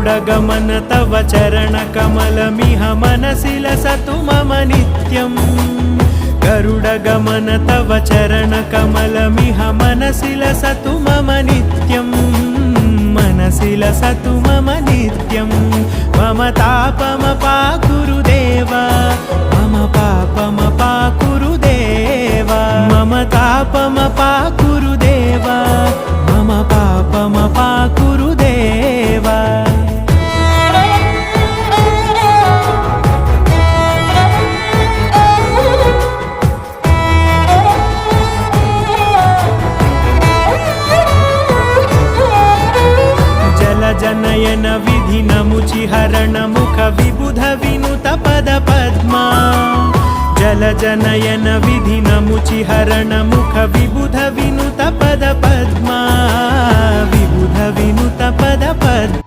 गरुडगमन तव चरणकमलमिह मनसि लसतु मम नित्यम् गरुडगमन तव चरणकमलमिह मनसि लसतु मम नित्यम् मनसि लसतु मम नित्यम् मम तापमपाकुरु देव मम पापमपाकुरु देव मम तापमपाकुरु देव मम पापमपाकुरु देव जनयन विधिनमुचिहरण मुख विबुध विनुत पद पद्मा जल जनयन विधिनमुचिहरण मुख विबुध विनुत पद पद्मा विबुध विनुत पद पद्मा